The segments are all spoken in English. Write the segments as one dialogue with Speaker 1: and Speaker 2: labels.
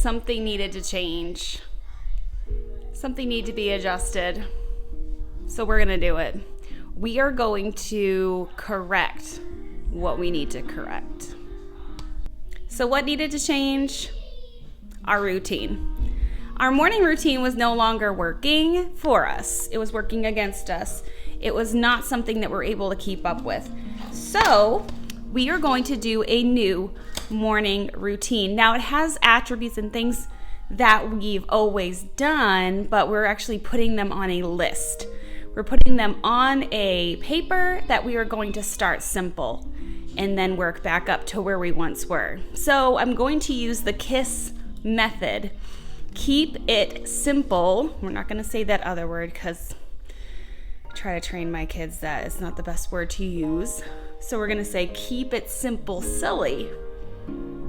Speaker 1: something needed to change. Something needed to be adjusted. So we're going to do it. We are going to correct what we need to correct. So what needed to change? Our routine. Our morning routine was no longer working for us. It was working against us. It was not something that we're able to keep up with. So we are going to do a new morning routine. Now it has attributes and things that we've always done, but we're actually putting them on a list. We're putting them on a paper that we are going to start simple and then work back up to where we once were. So I'm going to use the KISS method. Keep it simple. We're not going to say that other word because I try to train my kids that it's not the best word to use. So we're going to say keep it simple silly.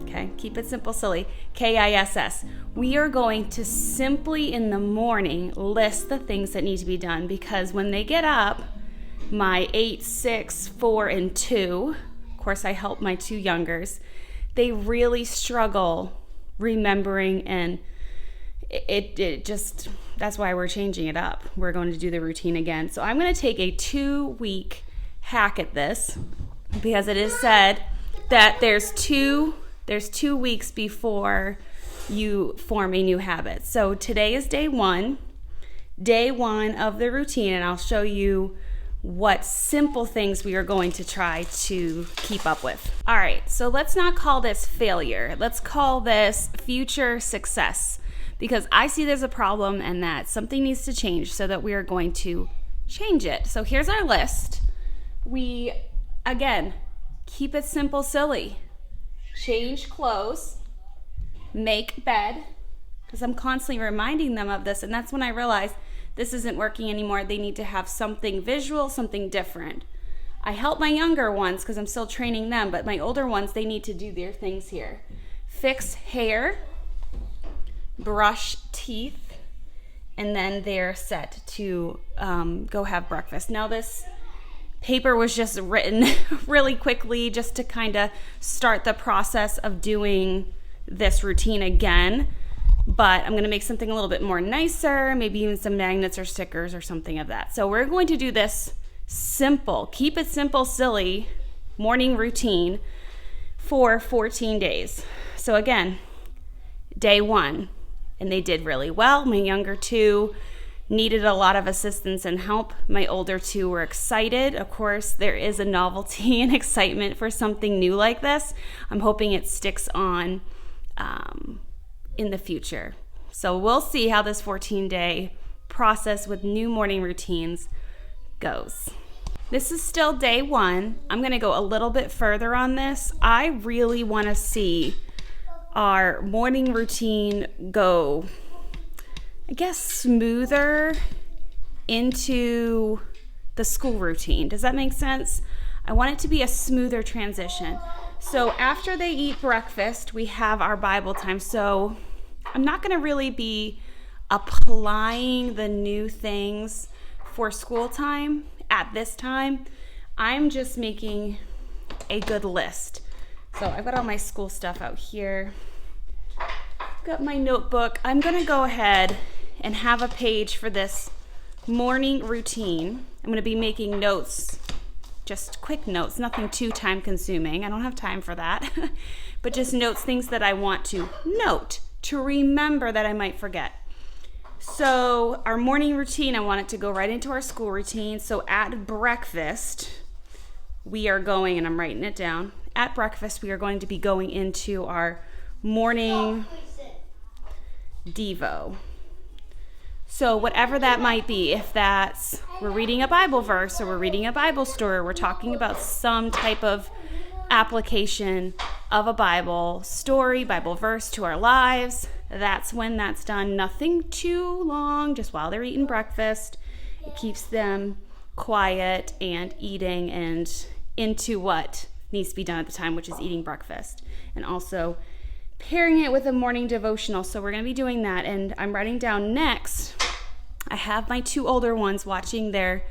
Speaker 1: Okay, keep it simple silly. KISS. We are going to simply in the morning list the things that need to be done, because when they get up, my 8, 6, 4, and 2, of course I help my 2 youngers, they really struggle remembering, and it just, that's why we're changing it up. We're going to do the routine again. So I'm going to take a 2-week hack at this, because it is said that there's 2 weeks before you form a new habit. So today is day 1 of the routine, and I'll show you what simple things we are going to try to keep up with. All right, so let's not call this failure. Let's call this future success, because I see there's a problem and that something needs to change, so that we are going to change it. So here's our list. We, again, keep it simple silly. Change clothes, make bed, because I'm constantly reminding them of this, and that's when I realized this isn't working anymore. They need to have something visual, something different. I help my younger ones because I'm still training them, but my older ones, they need to do their things here. Fix hair, brush teeth, and then they're set to go have breakfast. Now this paper was just written really quickly just to kind of start the process of doing this routine again. But I'm going to make something a little bit more nicer, maybe even some magnets or stickers or something of that. So we're going to do this simple, keep it simple, silly morning routine for 14 days. So again, day 1, and they did really well. My younger 2 needed a lot of assistance and help. My older 2 were excited. Of course, there is a novelty and excitement for something new like this. I'm hoping it sticks on in the future. So we'll see how this 14-day process with new morning routines goes. This is still day 1. I'm going to go a little bit further on this. I really want to see our morning routine go, I guess, smoother into the school routine. Does that make sense? I want it to be a smoother transition. So after they eat breakfast, we have our Bible time. So I'm not going to really be applying the new things for school time at this time. I'm just making a good list. So I've got all my school stuff out here. I've got my notebook. I'm going to go ahead and have a page for this morning routine. I'm going to be making notes, just quick notes, nothing too time consuming. I don't have time for that, but just notes, things that I want to note, to remember that I might forget. So our morning routine, I want it to go right into our school routine. So at breakfast, we are going, and I'm writing it down, at breakfast, we are going to be going into our morning Devo. So whatever that might be, if that's we're reading a Bible verse or we're reading a Bible story, we're talking about some type of application of a Bible story, Bible verse to our lives, that's when that's done. Nothing too long, just while they're eating breakfast. It keeps them quiet and eating and into what needs to be done at the time, which is eating breakfast. And also pairing it with a morning devotional. So we're going to be doing that. And I'm writing down next, I have my 2 older ones watching their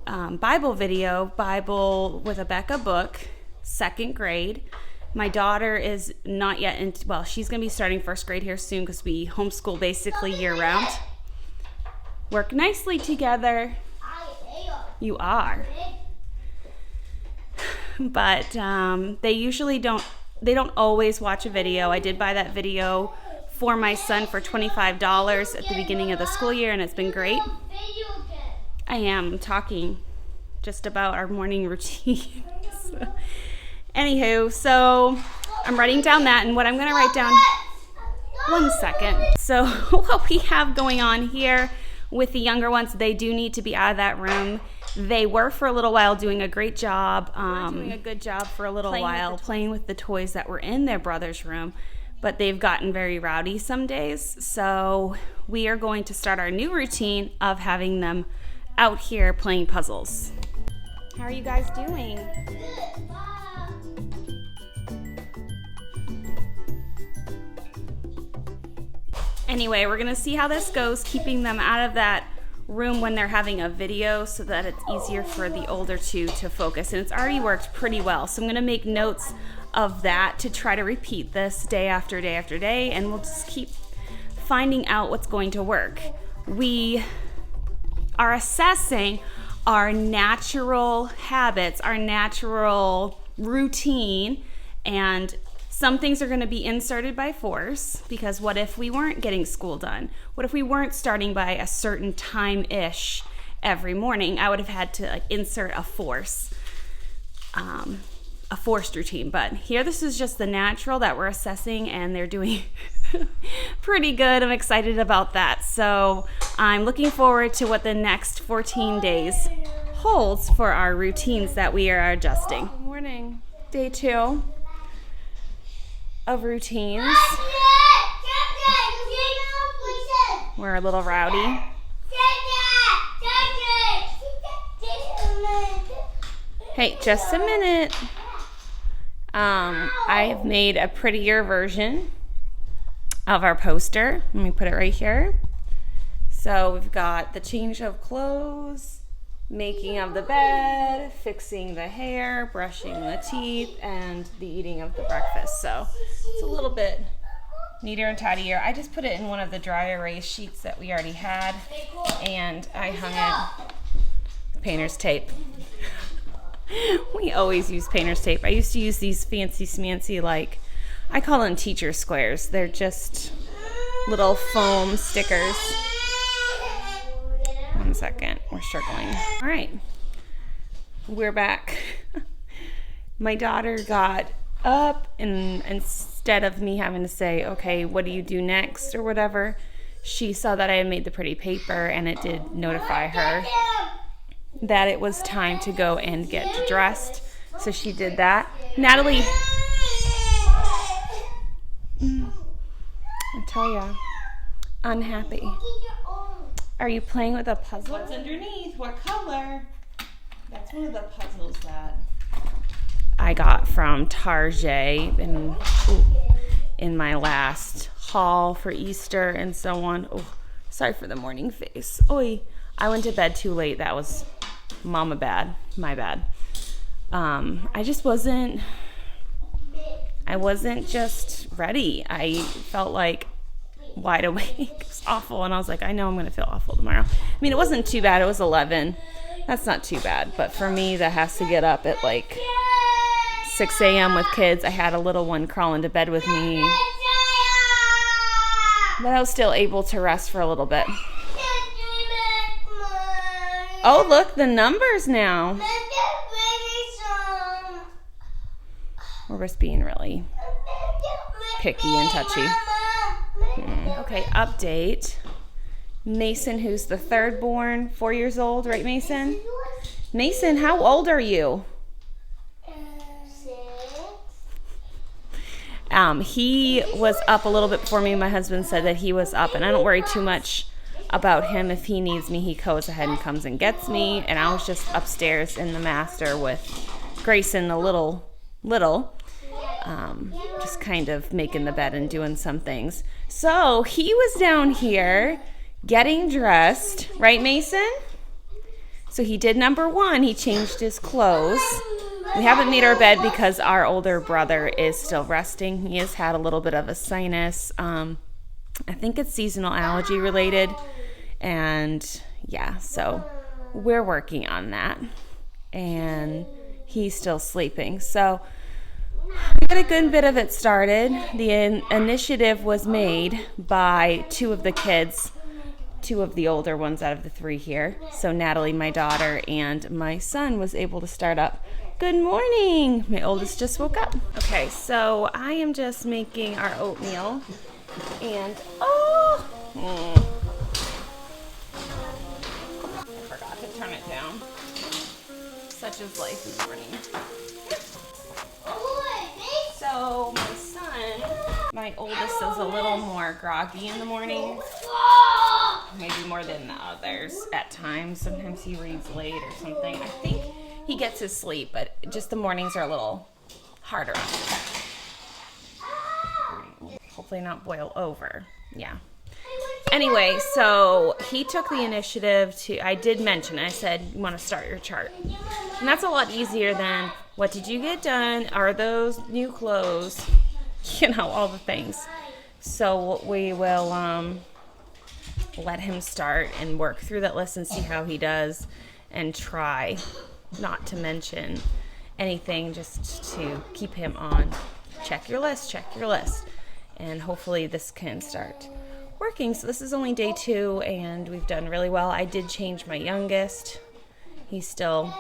Speaker 1: Bible video, Bible with a Becca book, 2nd grade. My daughter is not yet in, well, she's going to be starting first grade here soon because we homeschool basically year round. Work nicely together. You are. But they usually don't always watch a video. I did buy that video for my son for $25 at the beginning of the school year, and it's been great. I am talking just about our morning routines. Anywho, so I'm writing down that, and what I'm going to write down, one second. So what we have going on here with the younger ones, they do need to be out of that room. They were for a little while doing a great job, doing a good job for a little while, playing with the toys that were in their brother's room, but they've gotten very rowdy some days. So we are going to start our new routine of having them out here playing puzzles. How are you guys doing? Anyway, we're gonna see how this goes, keeping them out of that room when they're having a video so that it's easier for the older two to focus. And it's already worked pretty well. So I'm gonna make notes of that to try to repeat this day after day after day, and we'll just keep finding out what's going to work. We are assessing our natural habits, our natural routine, and some things are going to be inserted by force, because what if we weren't getting school done? What if we weren't starting by a certain time-ish every morning? I would have had to insert a forced routine. But here, this is just the natural that we're assessing, and they're doing pretty good. I'm excited about that. So I'm looking forward to what the next 14 days holds for our routines that we are adjusting. Good morning. Day 2 of routines. We're a little rowdy. Hey, just a minute. I have made a prettier version of our poster. Let me put it right here. So we've got the change of clothes, making of the bed, fixing the hair, brushing the teeth, and the eating of the breakfast. So it's a little bit neater and tidier. I just put it in one of the dry erase sheets that we already had, and I hung it with painter's tape. We always use painter's tape. I used to use these fancy smancy, I call them teacher squares. They're just little foam stickers. One second, we're struggling. All right, we're back. My daughter got up, and instead of me having to say, okay, what do you do next or whatever, she saw that I had made the pretty paper, and it did notify her that it was time to go and get dressed. So she did that. Natalie, I tell ya, unhappy. Are you playing with a puzzle? What's underneath? What color? That's one of the puzzles that I got from Target in my last haul for Easter and so on. Oh, sorry for the morning face. Oi, I went to bed too late. That was mama bad. My bad. I wasn't just ready. I felt like wide awake. It was awful, and I was like, I know I'm going to feel awful tomorrow. I mean, it wasn't too bad. It was 11. That's not too bad. But for me, that has to get up at 6 a.m. with kids. I had a little one crawl into bed with me, but I was still able to rest for a little bit. Oh, look, the numbers now. We're just being really picky and touchy. Okay, update. Mason, who's the third born, 4 years old, right, Mason? Mason, how old are you? 6. He was up a little bit before me. My husband said that he was up, and I don't worry too much about him. If he needs me, he goes ahead and comes and gets me. And I was just upstairs in the master with Grayson, the little, just kind of making the bed and doing some things. So he was down here getting dressed, right, Mason? So he did number 1. He changed his clothes. We haven't made our bed because our older brother is still resting. He has had a little bit of a sinus. I think it's seasonal allergy related. And yeah, so we're working on that. And he's still sleeping. So we got a good bit of it started. The initiative was made by two of the kids, two of the older ones out of the three here. So Natalie, my daughter, and my son was able to start up. Good morning. My oldest just woke up. Okay, so I am just making our oatmeal. And, I forgot to turn it down. Such is life in the morning. So my son, my oldest, is a little more groggy in the morning. Maybe more than the others at times. Sometimes he reads late or something. I think he gets his sleep, but just the mornings are a little harder on him. Hopefully not boil over. Yeah. Anyway, so he took the initiative to, I did mention, I said, you want to start your chart. And that's a lot easier than, what did you get done? Are those new clothes? You know, all the things. So we will let him start and work through that list and see how he does, and try not to mention anything, just to keep him on. Check your list. And hopefully this can start working. So this is only day 2 and we've done really well. I did change my youngest. He's still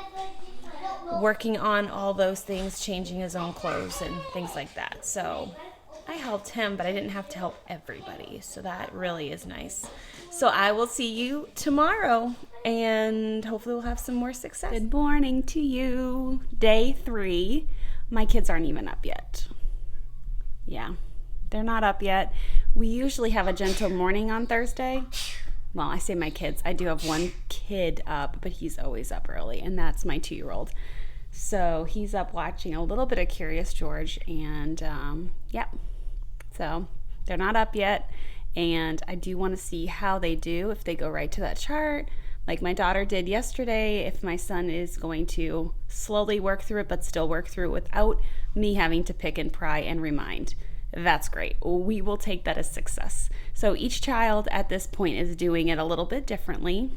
Speaker 1: working on all those things, changing his own clothes and things like that. So I helped him, but I didn't have to help everybody. So that really is nice. So I will see you tomorrow and hopefully we'll have some more success. Good morning to you. Day 3. My kids aren't even up yet. Yeah, they're not up yet. We usually have a gentle morning on Thursday. Well, I say my kids. I do have one kid up, but he's always up early, and that's my 2-year-old. So he's up watching a little bit of Curious George, and so they're not up yet, and I do want to see how they do, if they go right to that chart, like my daughter did yesterday, if my son is going to slowly work through it, but still work through it without me having to pick and pry and remind. That's great. We will take that as success. So each child at this point is doing it a little bit differently.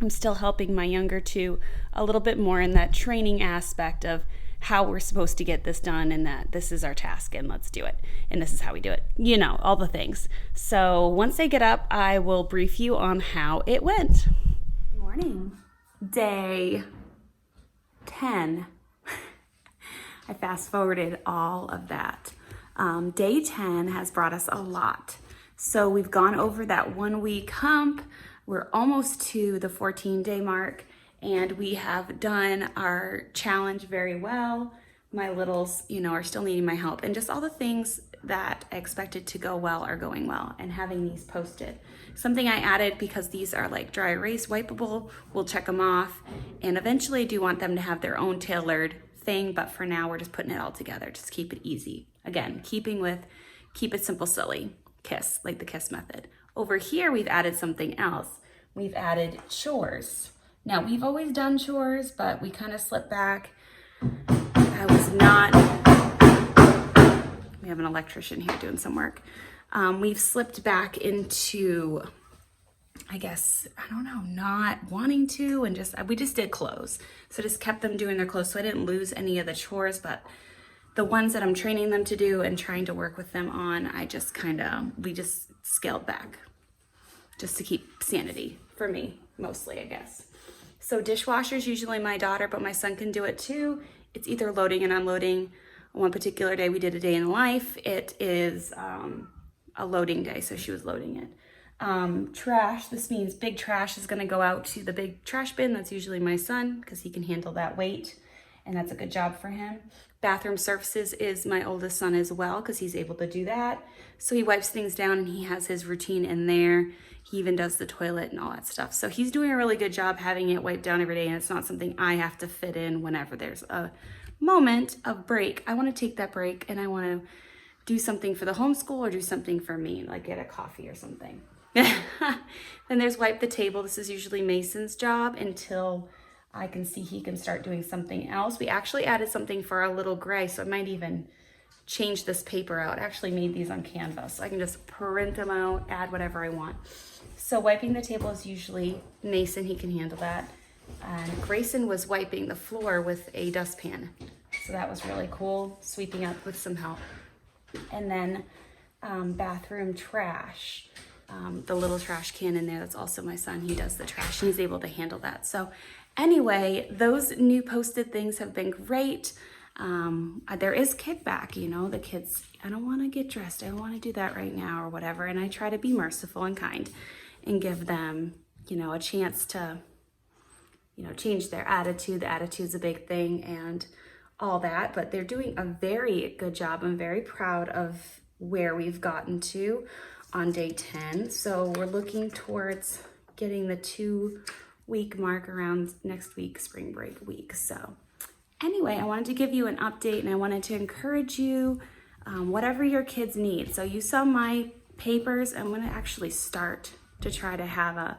Speaker 1: I'm still helping my younger two a little bit more in that training aspect of how we're supposed to get this done, and that this is our task and let's do it. And this is how we do it. You know, all the things. So once they get up, I will brief you on how it went. Good morning. Day 10. I fast forwarded all of that. Day 10 has brought us a lot. So we've gone over that 1 week hump. We're almost to the 14-day mark, and we have done our challenge very well. My littles, are still needing my help, and just all the things that I expected to go well are going well, and having these posted. Something I added, because these are like dry erase wipeable, we'll check them off, and eventually I do want them to have their own tailored thing, but for now we're just putting it all together. Just keep it easy. Again, keeping with keep it simple, silly, KISS, like the KISS method. Over here, we've added something else. We've added chores. Now, we've always done chores, but we kind of slipped back. We have an electrician here doing some work. We've slipped back into, not wanting to, and we just did clothes. So just kept them doing their clothes. So I didn't lose any of the chores, but the ones that I'm training them to do and trying to work with them on, we just scaled back just to keep sanity for me, mostly, I guess. So dishwasher is usually my daughter, but my son can do it too. It's either loading and unloading. One particular day we did a day in life. It is a loading day, so she was loading it. Trash, this means big trash is gonna go out to the big trash bin. That's usually my son, because he can handle that weight, and that's a good job for him. Bathroom surfaces is my oldest son as well, because he's able to do that. So he wipes things down and he has his routine in there. He even does the toilet and all that stuff. So he's doing a really good job having it wiped down every day, and it's not something I have to fit in whenever there's a moment of break. I want to take that break and I want to do something for the homeschool or do something for me, like get a coffee or something. Then there's wipe the table. This is usually Mason's job until I can see he can start doing something else. We actually added something for our little gray, so I might even change this paper out. I actually made these on Canva, so I can just print them out, add whatever I want. So wiping the table is usually Mason, he can handle that. And Grayson was wiping the floor with a dustpan. So that was really cool, sweeping up with some help. And then bathroom trash, the little trash can in there, that's also my son. He does the trash and he's able to handle that. So anyway, those new posted things have been great. There is kickback, you know, the kids, I don't want to get dressed, I don't want to do that right now or whatever. And I try to be merciful and kind and give them, you know, a chance to, you know, change their attitude. The attitude's a big thing and all that, but they're doing a very good job. I'm very proud of where we've gotten to on day 10. So we're looking towards getting the 2-week mark around next week, spring break week. So anyway, I wanted to give you an update and I wanted to encourage you, whatever your kids need. So you saw my papers. I'm going to actually start to try to have a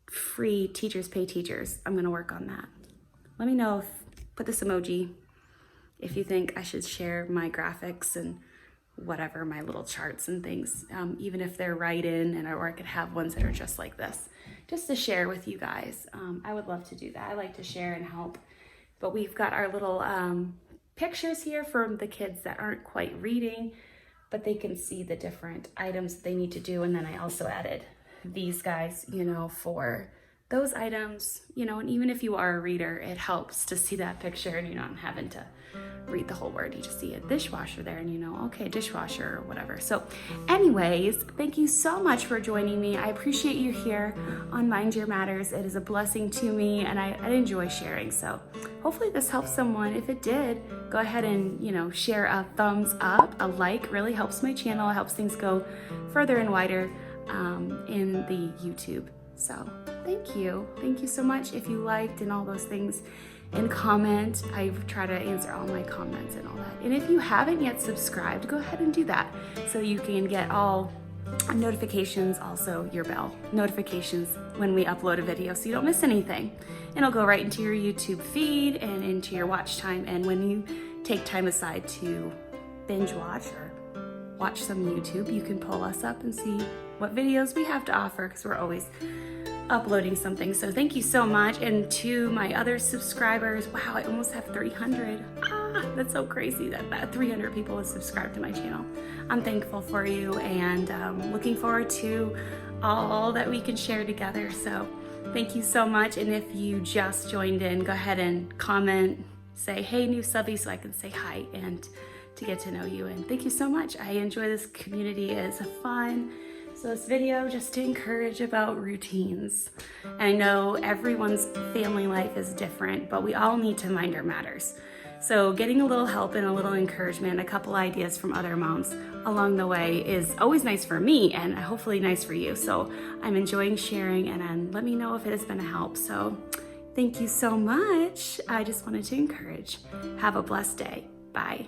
Speaker 1: free Teachers Pay Teachers. I'm going to work on that. Let me know put this emoji if you think I should share my graphics and whatever, my little charts and things, even if they're right in, or I could have ones that are just like this, just to share with you guys. I would love to do that. I like to share and help. But we've got our little pictures here from the kids that aren't quite reading, but they can see the different items they need to do. And then I also added these guys, you know, for those items, you know, and even if you are a reader, it helps to see that picture and you're not having to read the whole word. You just see a dishwasher there and you know, okay, dishwasher or whatever. So anyways, thank you so much for joining me. I appreciate you here on Mind Your Matters. It is a blessing to me and I enjoy sharing. So hopefully this helps someone. If it did, go ahead and, you know, share a thumbs up. A like really helps my channel. It helps things go further and wider in the YouTube. So thank you so much. If you liked and all those things, and comment, I try to answer all my comments and all that. And if you haven't yet subscribed, go ahead and do that so you can get all notifications, also your bell notifications when we upload a video so you don't miss anything. And it'll go right into your YouTube feed and into your watch time. And when you take time aside to binge watch or watch some YouTube, you can pull us up and see what videos we have to offer because we're always uploading something. So thank you so much. And to my other subscribers, wow, I almost have 300. That's so crazy that 300 people have subscribed to my channel. I'm thankful for you and looking forward to all that we can share together. So thank you so much. And if you just joined in, go ahead and comment, say, hey, new subby, so I can say hi and to get to know you. And thank you so much. I enjoy this community. It's fun. So this video just to encourage about routines. And I know everyone's family life is different, but we all need to mind our matters. So getting a little help and a little encouragement, a couple ideas from other moms along the way is always nice for me and hopefully nice for you. So I'm enjoying sharing and let me know if it has been a help. So thank you so much. I just wanted to encourage. Have a blessed day. Bye.